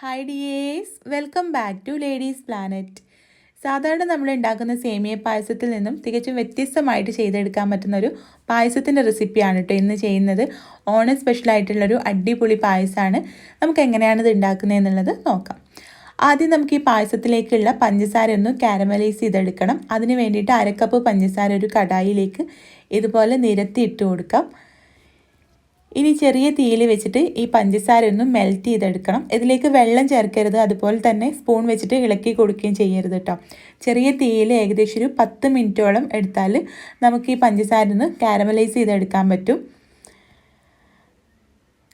Hi dears, welcome back to Ladies Planet. സാധാരണ നമ്മൾ ഉണ്ടാക്കുന്ന സേമിയ പായസത്തിൽ നിന്നും തികച്ചും വ്യത്യസ്തമായിട്ട് ചെയ്തെടുക്കാൻ പറ്റുന്നൊരു പായസത്തിൻ്റെ റെസിപ്പിയാണ് കേട്ടോ ഇന്ന് ചെയ്യുന്നത്. ഓണം സ്പെഷ്യലായിട്ടുള്ളൊരു അടിപൊളി പായസമാണ്. നമുക്ക് എങ്ങനെയാണ് ഇത് ഉണ്ടാക്കുന്നത് എന്നുള്ളത് നോക്കാം. ആദ്യം നമുക്ക് ഈ പായസത്തിലേക്കുള്ള പഞ്ചസാര ഒന്ന് കാരമലൈസ് ചെയ്തെടുക്കണം. അതിന് വേണ്ടിയിട്ട് അരക്കപ്പ് പഞ്ചസാര ഒരു കടായിലേക്ക് ഇതുപോലെ നിരത്തി ഇട്ട് കൊടുക്കാം. ഇനി ചെറിയ തീയിൽ വെച്ചിട്ട് ഈ പഞ്ചസാര ഒന്ന് മെൽറ്റ് ചെയ്തെടുക്കണം. ഇതിലേക്ക് വെള്ളം ചേർക്കരുത്, അതുപോലെ തന്നെ സ്പൂൺ വെച്ചിട്ട് ഇളക്കി കൊടുക്കുകയും ചെയ്യരുത് കേട്ടോ. ചെറിയ തീയിൽ ഏകദേശം ഒരു 10 മിനിറ്റോളം എടുത്താൽ നമുക്ക് ഈ പഞ്ചസാര ഒന്ന് കാരമലൈസ് ചെയ്തെടുക്കാൻ പറ്റും.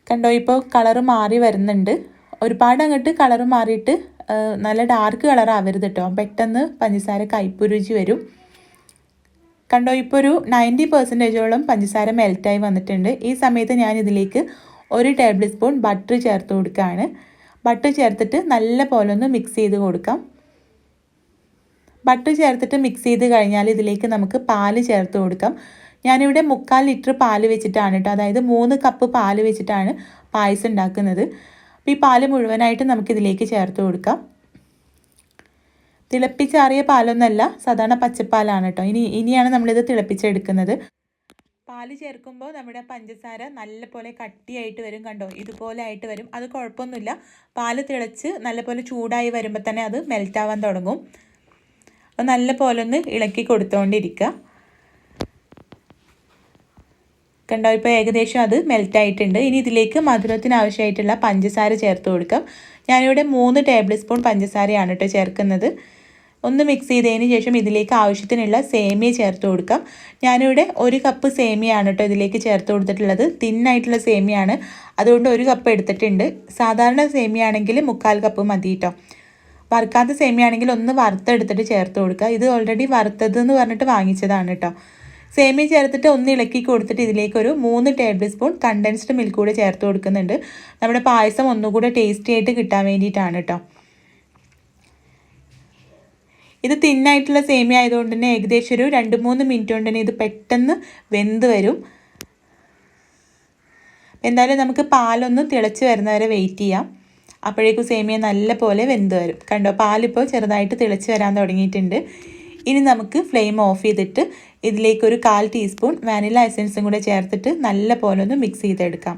കണ്ടോ, ഇപ്പോൾ കളറ് മാറി വരുന്നുണ്ട്. ഒരുപാട് അങ്ങോട്ട് കളറ് മാറിയിട്ട് നല്ല ഡാർക്ക് കളർ ആവരുത് കേട്ടോ, പെട്ടെന്ന് പഞ്ചസാര കയ്പ്പ് രുചി വരും. കണ്ടോ, ഇപ്പോൾ ഒരു 90% പഞ്ചസാര മെൽറ്റായി വന്നിട്ടുണ്ട്. ഈ സമയത്ത് ഞാൻ ഇതിലേക്ക് 1 ടേബിൾ സ്പൂൺ ബട്ടർ ചേർത്ത് കൊടുക്കുകയാണ്. ബട്ടർ ചേർത്തിട്ട് നല്ല പോലെ ഒന്ന് മിക്സ് ചെയ്ത് കൊടുക്കാം. ബട്ടർ ചേർത്തിട്ട് മിക്സ് ചെയ്ത് കഴിഞ്ഞാൽ ഇതിലേക്ക് നമുക്ക് പാല് ചേർത്ത് കൊടുക്കാം. ഞാനിവിടെ 3/4 ലിറ്റർ പാല് വെച്ചിട്ടാണ് കേട്ടോ, അതായത് 3 കപ്പ് പാല് വെച്ചിട്ടാണ് പായസം ഉണ്ടാക്കുന്നത്. അപ്പോൾ ഈ പാല് മുഴുവനായിട്ട് നമുക്കിതിലേക്ക് ചേർത്ത് കൊടുക്കാം. തിളപ്പിച്ചാറിയ പാലൊന്നല്ല, സാധാരണ പച്ചപ്പാലാണ് കേട്ടോ. ഇനിയാണ് നമ്മളിത് തിളപ്പിച്ചെടുക്കുന്നത്. പാല് ചേർക്കുമ്പോൾ നമ്മുടെ പഞ്ചസാര നല്ലപോലെ കട്ടിയായിട്ട് വരും. കണ്ടോ, ഇതുപോലെ ആയിട്ട് വരും. അത് കുഴപ്പമൊന്നുമില്ല. പാല് തിളച്ച് നല്ലപോലെ ചൂടായി വരുമ്പോൾ തന്നെ അത് മെൽറ്റാവാൻ തുടങ്ങും. അപ്പോൾ നല്ലപോലെ ഒന്ന് ഇളക്കി കൊടുത്തുകൊണ്ടിരിക്കുക. കണ്ടോ, ഇപ്പോൾ ഏകദേശം അത് മെൽറ്റായിട്ടുണ്ട്. ഇനി ഇതിലേക്ക് മധുരത്തിന് ആവശ്യമായിട്ടുള്ള പഞ്ചസാര ചേർത്ത് കൊടുക്കാം. ഞാനിവിടെ 3 ടേബിൾ സ്പൂൺ പഞ്ചസാരയാണ് കേട്ടോ ചേർക്കുന്നത്. ഒന്ന് മിക്സ് ചെയ്തതിന് ശേഷം ഇതിലേക്ക് ആവശ്യത്തിനുള്ള സേമിയ ചേർത്ത് കൊടുക്കാം. ഞാനിവിടെ 1 കപ്പ് സേമിയാണ് കേട്ടോ ഇതിലേക്ക് ചേർത്ത് കൊടുത്തിട്ടുള്ളത്. തിന്നായിട്ടുള്ള സേമിയാണ്, അതുകൊണ്ട് 1 കപ്പ് എടുത്തിട്ടുണ്ട്. സാധാരണ സേമിയാണെങ്കിൽ 3/4 കപ്പ് മതി കേട്ടോ. വറുക്കാത്ത സേമിയാണെങ്കിൽ ഒന്ന് വറുത്തെടുത്തിട്ട് ചേർത്ത് കൊടുക്കുക. ഇത് ഓൾറെഡി വറുത്തതെന്ന് പറഞ്ഞിട്ട് വാങ്ങിച്ചതാണ് കേട്ടോ. സേമിയ ചേർത്തിട്ട് ഒന്ന് ഇളക്കി കൊടുത്തിട്ട് ഇതിലേക്ക് ഒരു 3 ടേബിൾ സ്പൂൺ കണ്ടൻസ്ഡ് മിൽക്ക് കൂടെ ചേർത്ത് കൊടുക്കുന്നുണ്ട്. നമ്മുടെ പായസം ഒന്നുകൂടെ ടേസ്റ്റി ആയിട്ട് കിട്ടാൻ വേണ്ടിയിട്ടാണ് കേട്ടോ. ഇത് തിന്നായിട്ടുള്ള സേമിയ ആയതുകൊണ്ട് തന്നെ ഏകദേശം ഒരു 2-3 മിനിറ്റ് കൊണ്ട് തന്നെ ഇത് പെട്ടെന്ന് വെന്ത് വരും. എന്തായാലും നമുക്ക് പാലൊന്ന് തിളച്ച് വരുന്നവരെ വെയിറ്റ് ചെയ്യാം. അപ്പോഴേക്കും സേമിയ നല്ല പോലെ വെന്ത് വരും. കണ്ടോ, പാലിപ്പോൾ ചെറുതായിട്ട് തിളച്ച് വരാൻ തുടങ്ങിയിട്ടുണ്ട്. ഇനി നമുക്ക് ഫ്ലെയിം ഓഫ് ചെയ്തിട്ട് ഇതിലേക്കൊരു 1/4 ടീസ്പൂൺ വാനില എസൻസും കൂടെ ചേർത്തിട്ട് നല്ല പോലെ ഒന്ന് മിക്സ് ചെയ്തെടുക്കാം.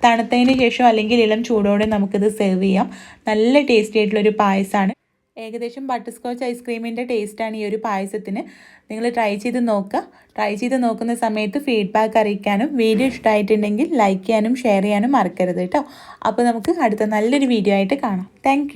തണുത്തതിന് ശേഷം അല്ലെങ്കിൽ ഇളം ചൂടോടെ നമുക്കിത് സെർവ് ചെയ്യാം. നല്ല ടേസ്റ്റി ആയിട്ടുള്ളൊരു പായസമാണ്. ഏകദേശം ബട്ടർ സ്കോച്ച് ഐസ്ക്രീമിൻ്റെ ടേസ്റ്റാണ് ഈ ഒരു പായസത്തിന്. നിങ്ങൾ ട്രൈ ചെയ്ത് നോക്കുക. ട്രൈ ചെയ്ത് നോക്കുന്ന സമയത്ത് ഫീഡ്ബാക്ക് അറിയിക്കാനും വീഡിയോ ഇഷ്ടമായിട്ടുണ്ടെങ്കിൽ ലൈക്ക് ചെയ്യാനും ഷെയർ ചെയ്യാനും മറക്കരുത് കേട്ടോ. അപ്പോൾ നമുക്ക് അടുത്ത നല്ലൊരു വീഡിയോ ആയിട്ട് കാണാം. താങ്ക്